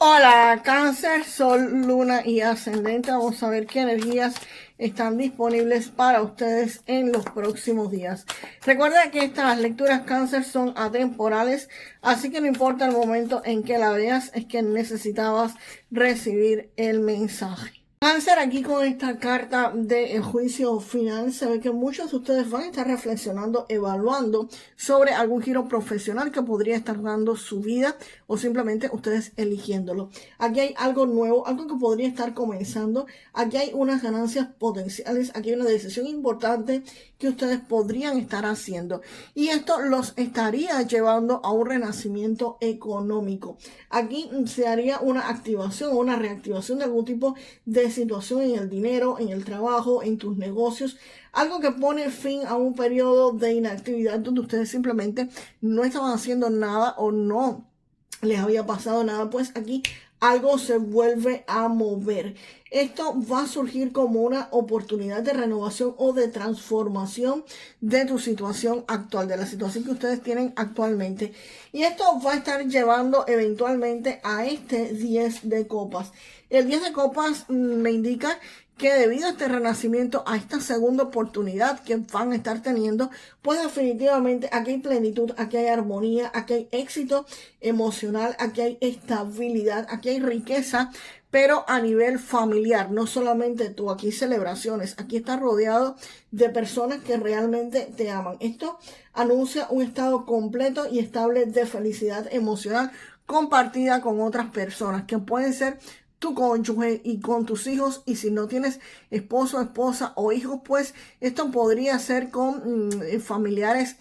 Hola, Cáncer, Sol, Luna y Ascendente. Vamos a ver qué energías están disponibles para ustedes en los próximos días. Recuerda que estas lecturas Cáncer son atemporales, así que no importa el momento en que la veas, es que necesitabas recibir el mensaje. Cáncer, aquí con esta carta de juicio final, se ve que muchos de ustedes van a estar reflexionando, evaluando sobre algún giro profesional que podría estar dando su vida o simplemente ustedes eligiéndolo. Aquí hay algo nuevo, algo que podría estar comenzando. Aquí hay unas ganancias potenciales, aquí hay una decisión importante que ustedes podrían estar haciendo. Y esto los estaría llevando a un renacimiento económico. Aquí se haría una activación o una reactivación de algún tipo de situación en el dinero, en el trabajo, en tus negocios, algo que pone fin a un periodo de inactividad donde ustedes simplemente no estaban haciendo nada o no les había pasado nada. Pues aquí algo se vuelve a mover. Esto va a surgir como una oportunidad de renovación o de transformación de tu situación actual, de la situación que ustedes tienen actualmente. Y esto va a estar llevando eventualmente a este 10 de copas. El 10 de copas me indica que debido a este renacimiento, a esta segunda oportunidad que van a estar teniendo, pues definitivamente aquí hay plenitud, aquí hay armonía, aquí hay éxito emocional, aquí hay estabilidad, aquí hay riqueza, pero a nivel familiar, no solamente tú, aquí hay celebraciones, aquí estás rodeado de personas que realmente te aman. Esto anuncia un estado completo y estable de felicidad emocional compartida con otras personas que pueden ser tu cónyuge y con tus hijos, y si no tienes esposo, esposa o hijos, pues esto podría ser con familiares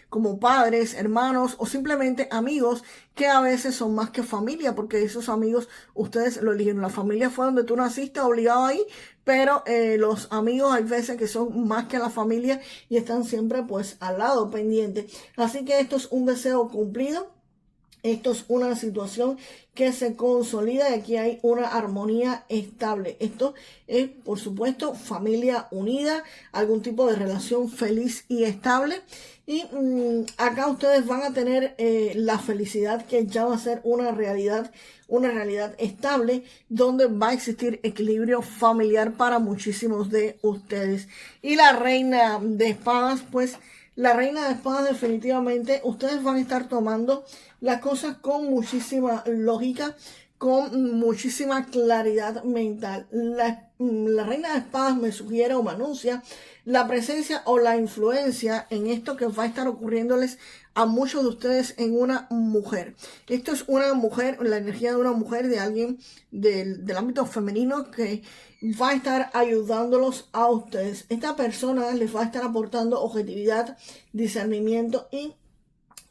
como padres, hermanos o simplemente amigos que a veces son más que familia, porque esos amigos ustedes lo eligieron. La familia fue donde tú naciste, obligado ahí, pero los amigos hay veces que son más que la familia y están siempre pues al lado pendiente. Así que esto es un deseo cumplido. Esto es una situación que se consolida y aquí hay una armonía estable. Esto es, por supuesto, familia unida, algún tipo de relación feliz y estable. Y acá ustedes van a tener la felicidad que ya va a ser una realidad estable, donde va a existir equilibrio familiar para muchísimos de ustedes. Y la reina de espadas, pues la reina de espadas definitivamente ustedes van a estar tomando las cosas con muchísima lógica, con muchísima claridad mental. La reina de espadas me sugiere o me anuncia la presencia o la influencia en esto que va a estar ocurriéndoles a muchos de ustedes en una mujer. Esto es una mujer, la energía de una mujer, de alguien del ámbito femenino que va a estar ayudándolos a ustedes. Esta persona les va a estar aportando objetividad, discernimiento y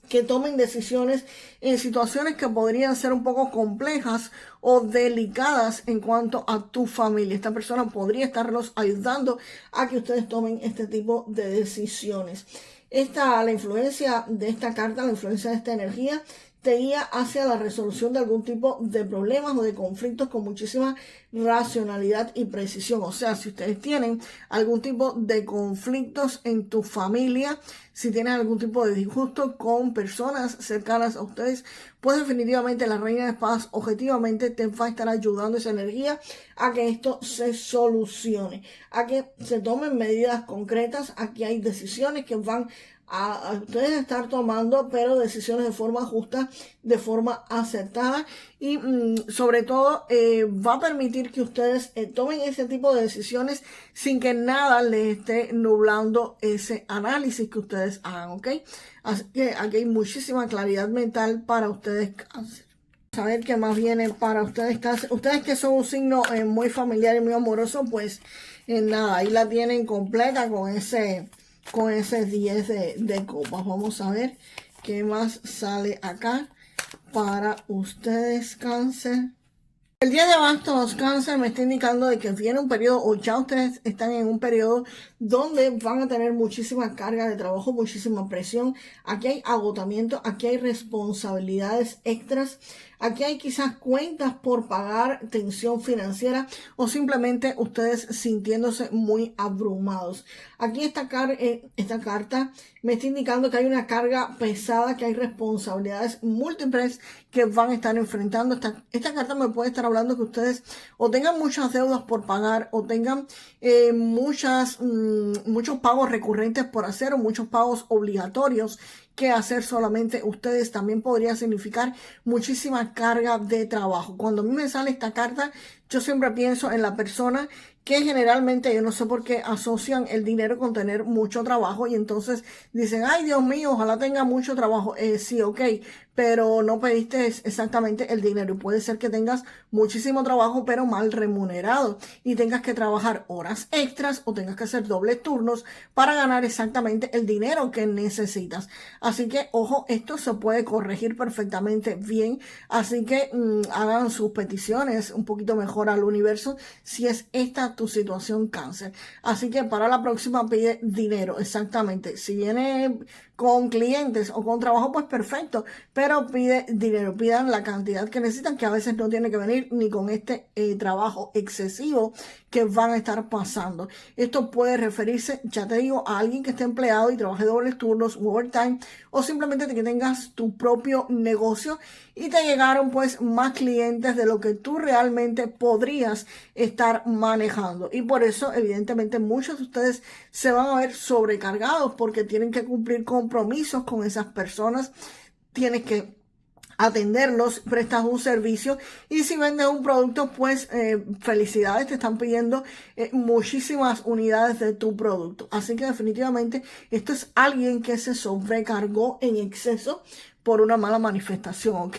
que tomen decisiones en situaciones que podrían ser un poco complejas o delicadas en cuanto a tu familia. Esta persona podría estarlos ayudando a que ustedes tomen este tipo de decisiones. La influencia de esta carta, la influencia de esta energía, te guía hacia la resolución de algún tipo de problemas o de conflictos con muchísima racionalidad y precisión. O sea, si ustedes tienen algún tipo de conflictos en tu familia, si tienen algún tipo de disgusto con personas cercanas a ustedes, pues definitivamente la reina de espadas objetivamente te va a estar ayudando esa energía a que esto se solucione, a que se tomen medidas concretas. Aquí hay decisiones que van a ustedes estar tomando, pero decisiones de forma justa, de forma acertada, y sobre todo va a permitir que ustedes tomen ese tipo de decisiones sin que nada les esté nublando ese análisis que ustedes hagan, ¿ok? Así que aquí hay muchísima claridad mental para ustedes, Cáncer. Saber qué más viene para ustedes, Cáncer. Ustedes que son un signo muy familiar y muy amoroso, pues nada, ahí la tienen completa con ese 10 de copas. Vamos a ver qué más sale acá para ustedes, Cáncer. El 10 de bastos, Cáncer, me está indicando de que viene un periodo, o ya ustedes están en un periodo donde van a tener muchísima carga de trabajo, muchísima presión. Aquí hay agotamiento, aquí hay responsabilidades extras, Aquí hay quizás cuentas por pagar, tensión financiera o simplemente ustedes sintiéndose muy abrumados. Aquí esta carta me está indicando que hay una carga pesada, que hay responsabilidades múltiples que van a estar enfrentando. Esta carta me puede estar hablando que ustedes o tengan muchas deudas por pagar o tengan muchos pagos recurrentes por hacer o muchos pagos obligatorios que hacer solamente ustedes. También podría significar muchísima carga de trabajo. Cuando a mí me sale esta carta, yo siempre pienso en la persona que generalmente, yo no sé por qué, asocian el dinero con tener mucho trabajo y entonces dicen, ay Dios mío, ojalá tenga mucho trabajo. Sí, ok, pero no pediste exactamente el dinero. Y puede ser que tengas muchísimo trabajo, pero mal remunerado y tengas que trabajar horas extras o tengas que hacer dobles turnos para ganar exactamente el dinero que necesitas. Así que, ojo, esto se puede corregir perfectamente bien. Así que hagan sus peticiones un poquito mejor al universo si es esta tu situación, Cáncer. Así que para la próxima pide dinero, exactamente. Si viene con clientes o con trabajo, pues perfecto, pero pide dinero, pidan la cantidad que necesitan, que a veces no tiene que venir ni con este trabajo excesivo que van a estar pasando. Esto puede referirse, ya te digo, a alguien que esté empleado y trabaje dobles turnos, overtime, o simplemente que tengas tu propio negocio y te llegaron pues más clientes de lo que tú realmente podrías estar manejando. Y por eso, evidentemente, muchos de ustedes se van a ver sobrecargados porque tienen que cumplir compromisos con esas personas. Tienes que atenderlos, prestas un servicio y si vendes un producto, pues felicidades, te están pidiendo muchísimas unidades de tu producto. Así que definitivamente esto es alguien que se sobrecargó en exceso por una mala manifestación, ¿ok?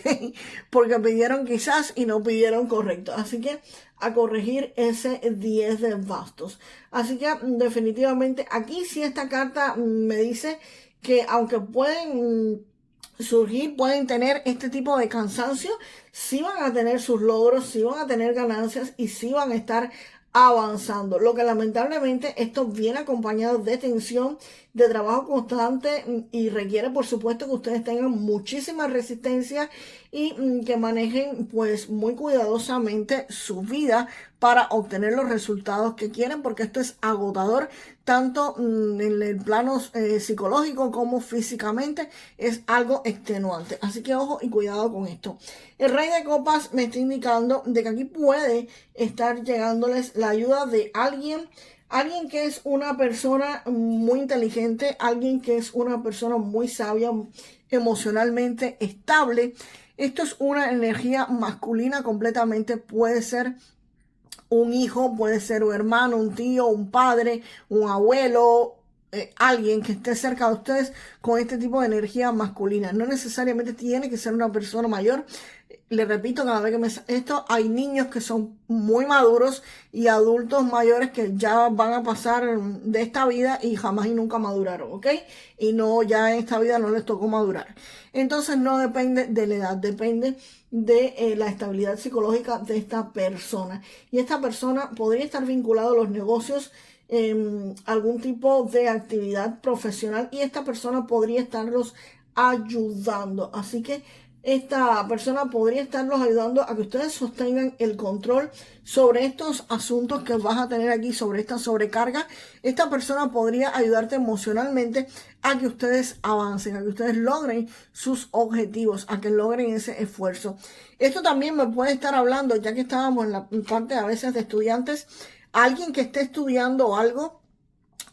Porque pidieron quizás y no pidieron correcto. Así que a corregir ese 10 de bastos. Así que definitivamente aquí sí esta carta me dice que aunque pueden surgir, pueden tener este tipo de cansancio, sí van a tener sus logros, sí van a tener ganancias y sí van a estar avanzando. Lo que lamentablemente esto viene acompañado de tensión, de trabajo constante y requiere por supuesto que ustedes tengan muchísima resistencia y que manejen pues muy cuidadosamente su vida para obtener los resultados que quieren, porque esto es agotador tanto en el plano psicológico como físicamente, es algo extenuante. Así que ojo y cuidado con esto. El Rey de Copas me está indicando de que aquí puede estar llegándoles la ayuda de alguien que es una persona muy inteligente, alguien que es una persona muy sabia, emocionalmente estable. Esto es una energía masculina completamente, puede ser un hijo, puede ser un hermano, un tío, un padre, un abuelo, alguien que esté cerca de ustedes con este tipo de energía masculina. No necesariamente tiene que ser una persona mayor. Le repito, cada vez que esto, hay niños que son muy maduros y adultos mayores que ya van a pasar de esta vida y jamás y nunca maduraron, ¿ok? Y no, ya en esta vida no les tocó madurar. Entonces no depende de la edad, depende de la estabilidad psicológica de esta persona. Y esta persona podría estar vinculada a los negocios, algún tipo de actividad profesional y esta persona podría estarlos ayudando. Así que esta persona podría estarlos ayudando a que ustedes sostengan el control sobre estos asuntos que vas a tener aquí, sobre esta sobrecarga. Esta persona podría ayudarte emocionalmente a que ustedes avancen, a que ustedes logren sus objetivos, a que logren ese esfuerzo. Esto también me puede estar hablando, ya que estábamos en la parte a veces de estudiantes, alguien que esté estudiando algo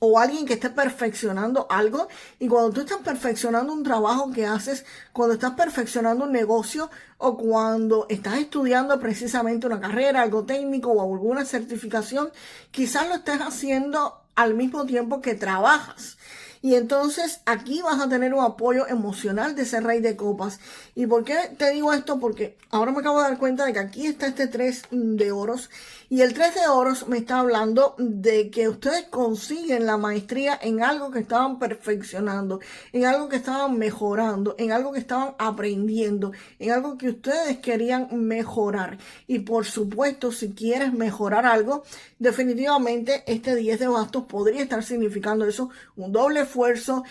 o alguien que esté perfeccionando algo, y cuando tú estás perfeccionando un trabajo que haces, cuando estás perfeccionando un negocio o cuando estás estudiando precisamente una carrera, algo técnico o alguna certificación, quizás lo estés haciendo al mismo tiempo que trabajas. Y entonces aquí vas a tener un apoyo emocional de ese Rey de Copas. ¿Y por qué te digo esto? Porque ahora me acabo de dar cuenta de que aquí está este 3 de oros. Y el 3 de oros me está hablando de que ustedes consiguen la maestría en algo que estaban perfeccionando, en algo que estaban mejorando, en algo que estaban aprendiendo, en algo que ustedes querían mejorar. Y por supuesto, si quieres mejorar algo, definitivamente este 10 de bastos podría estar significando eso, un doble esfuerzo,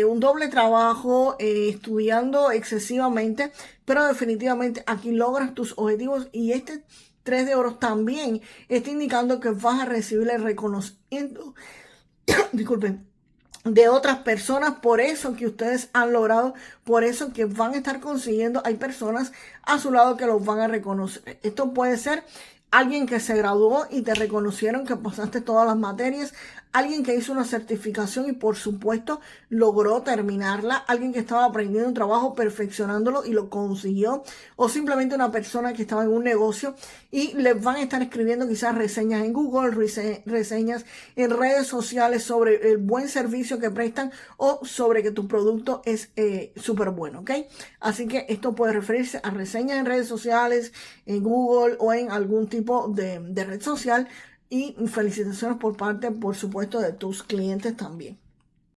un doble trabajo, estudiando excesivamente, pero definitivamente aquí logras tus objetivos y este 3 de oros también está indicando que vas a recibir el reconocimiento, disculpen, de otras personas, por eso que ustedes han logrado, por eso que van a estar consiguiendo, hay personas a su lado que los van a reconocer. Esto puede ser alguien que se graduó y te reconocieron que pasaste todas las materias, alguien que hizo una certificación y por supuesto logró terminarla, alguien que estaba aprendiendo un trabajo, perfeccionándolo y lo consiguió, o simplemente una persona que estaba en un negocio y les van a estar escribiendo quizás reseñas en Google, reseñas en redes sociales sobre el buen servicio que prestan o sobre que tu producto es súper bueno, ¿ok? Así que esto puede referirse a reseñas en redes sociales, en Google o en algún tipo de red social. Y felicitaciones por parte, por supuesto, de tus clientes también.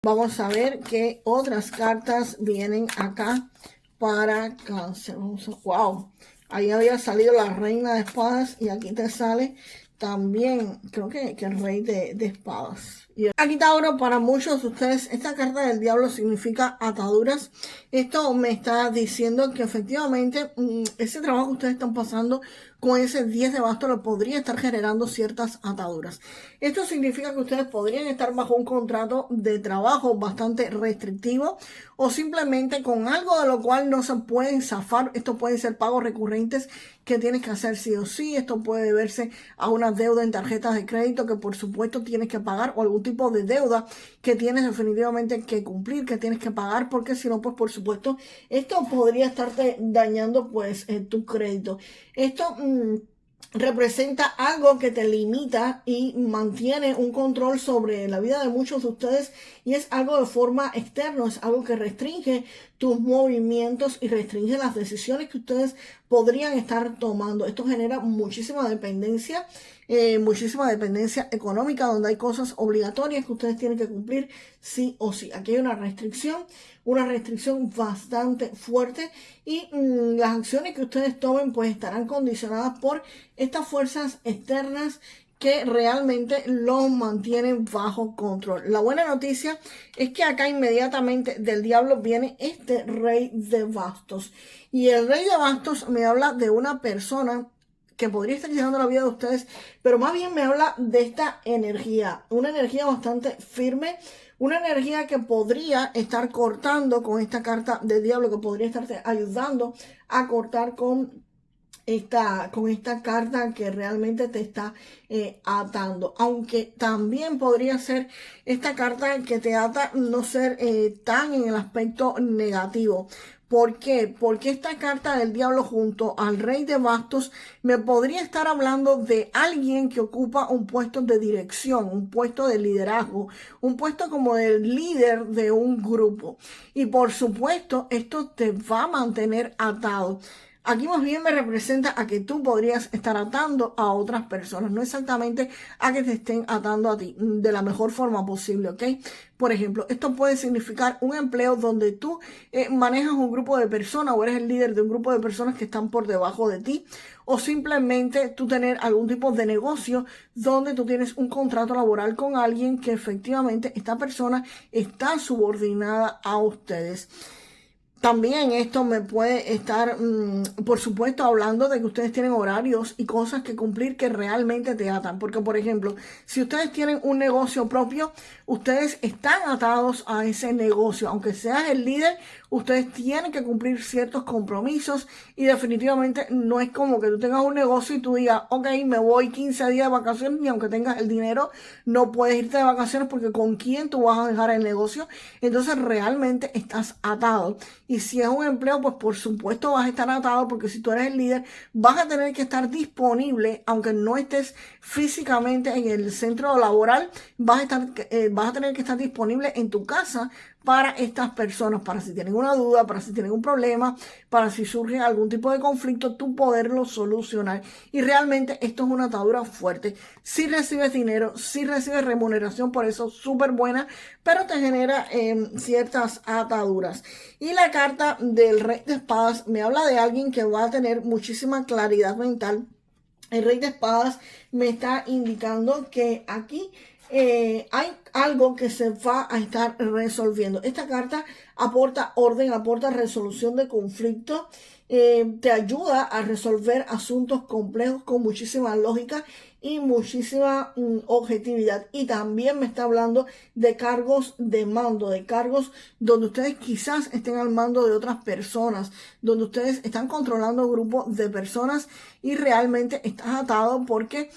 Vamos a ver qué otras cartas vienen acá para Cáncer. Wow, ahí había salido la Reina de Espadas y aquí te sale también, creo que el Rey de Espadas. Y aquí Tauro, para muchos de ustedes, esta carta del diablo significa ataduras. Esto me está diciendo que efectivamente ese trabajo que ustedes están pasando con ese 10 de bastos lo podría estar generando ciertas ataduras. Esto significa que ustedes podrían estar bajo un contrato de trabajo bastante restrictivo o simplemente con algo de lo cual no se pueden zafar. Esto pueden ser pagos recurrentes que tienes que hacer sí o sí. Esto puede deberse a una deuda en tarjetas de crédito que por supuesto tienes que pagar o algún tipo de deuda que tienes definitivamente que cumplir, que tienes que pagar, porque si no, pues por supuesto esto podría estarte dañando pues tu crédito. Esto representa algo que te limita y mantiene un control sobre la vida de muchos de ustedes y es algo de forma externa, es algo que restringe tus movimientos y restringe las decisiones que ustedes podrían estar tomando. Esto genera muchísima dependencia económica, donde hay cosas obligatorias que ustedes tienen que cumplir sí o sí. Aquí hay una restricción bastante fuerte y las acciones que ustedes tomen pues estarán condicionadas por estas fuerzas externas que realmente los mantienen bajo control. La buena noticia es que acá inmediatamente del diablo viene este Rey de Bastos. Y el Rey de Bastos me habla de una persona que podría estar llegando a la vida de ustedes, pero más bien me habla de esta energía, una energía bastante firme, una energía que podría estar cortando con esta carta del diablo, que podría estarte ayudando a cortar con esta carta que realmente te está atando, aunque también podría ser esta carta que te ata no ser tan en el aspecto negativo. ¿Por qué? Porque esta carta del diablo junto al Rey de Bastos me podría estar hablando de alguien que ocupa un puesto de dirección, un puesto de liderazgo, un puesto como el líder de un grupo. Y por supuesto, esto te va a mantener atado. Aquí más bien me representa a que tú podrías estar atando a otras personas, no exactamente a que te estén atando a ti de la mejor forma posible, ¿ok? Por ejemplo, esto puede significar un empleo donde tú manejas un grupo de personas o eres el líder de un grupo de personas que están por debajo de ti, o simplemente tú tener algún tipo de negocio donde tú tienes un contrato laboral con alguien que efectivamente esta persona está subordinada a ustedes. También esto me puede estar, por supuesto, hablando de que ustedes tienen horarios y cosas que cumplir que realmente te atan. Porque, por ejemplo, si ustedes tienen un negocio propio, ustedes están atados a ese negocio. Aunque seas el líder, ustedes tienen que cumplir ciertos compromisos y definitivamente no es como que tú tengas un negocio y tú digas, ok, me voy 15 días de vacaciones y aunque tengas el dinero, no puedes irte de vacaciones porque con quién tú vas a dejar el negocio. Entonces, realmente estás atado. Y si es un empleo, pues por supuesto vas a estar atado porque si tú eres el líder, vas a tener que estar disponible, aunque no estés físicamente en el centro laboral, vas a tener que estar disponible en tu casa para estas personas, para si tienen una duda, para si tienen un problema, para si surge algún tipo de conflicto, tú poderlo solucionar. Y realmente esto es una atadura fuerte. Si recibes dinero, si recibes remuneración por eso, súper buena, pero te genera ciertas ataduras. Y la carta del Rey de Espadas me habla de alguien que va a tener muchísima claridad mental. El Rey de Espadas me está indicando que aquí hay algo que se va a estar resolviendo. Esta carta aporta orden, aporta resolución de conflictos, te ayuda a resolver asuntos complejos con muchísima lógica y muchísima objetividad. Y también me está hablando de cargos de mando, de cargos donde ustedes quizás estén al mando de otras personas, donde ustedes están controlando grupos de personas y realmente estás atado porque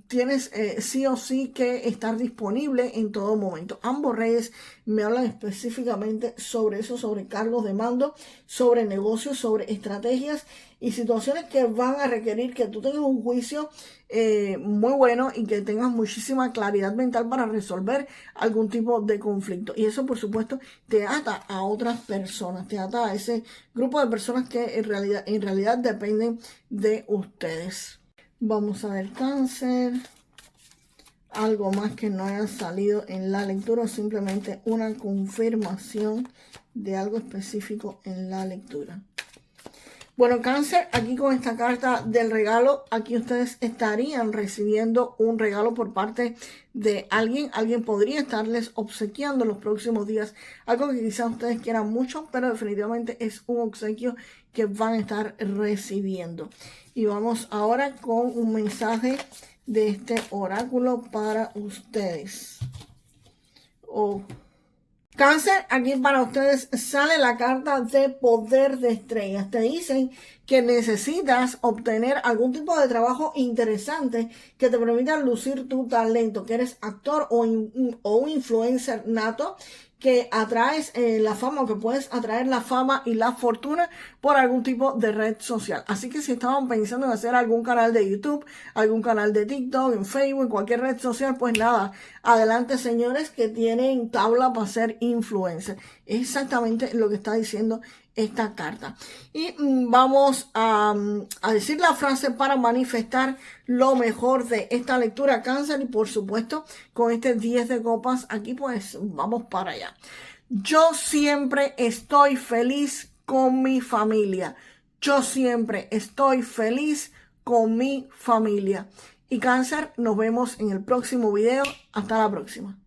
tienes sí o sí que estar disponible en todo momento. Ambos reyes me hablan específicamente sobre eso, sobre cargos de mando, sobre negocios, sobre estrategias y situaciones que van a requerir que tú tengas un juicio muy bueno y que tengas muchísima claridad mental para resolver algún tipo de conflicto. Y eso, por supuesto, te ata a otras personas, te ata a ese grupo de personas que en realidad dependen de ustedes. Vamos a ver Cáncer. Algo más que no haya salido en la lectura o simplemente una confirmación de algo específico en la lectura. Bueno, Cáncer, aquí con esta carta del regalo, aquí ustedes estarían recibiendo un regalo por parte de alguien. Alguien podría estarles obsequiando en los próximos días algo que quizás ustedes quieran mucho, pero definitivamente es un obsequio que van a estar recibiendo. Y vamos ahora con un mensaje de este oráculo para ustedes. Cáncer, aquí para ustedes sale la carta de poder de estrellas. Te dicen que necesitas obtener algún tipo de trabajo interesante que te permita lucir tu talento, que eres actor o un influencer nato, que atraes la fama o que puedes atraer la fama y la fortuna por algún tipo de red social. Así que si estaban pensando en hacer algún canal de YouTube, algún canal de TikTok, en Facebook, cualquier red social, pues nada, adelante señores que tienen tabla para ser influencer. Es exactamente lo que está diciendo esta carta. Y vamos a decir la frase para manifestar lo mejor de esta lectura, Cáncer, y por supuesto con este 10 de copas aquí pues vamos para allá. Yo siempre estoy feliz con mi familia. Yo siempre estoy feliz con mi familia. Y Cáncer, nos vemos en el próximo video. Hasta la próxima.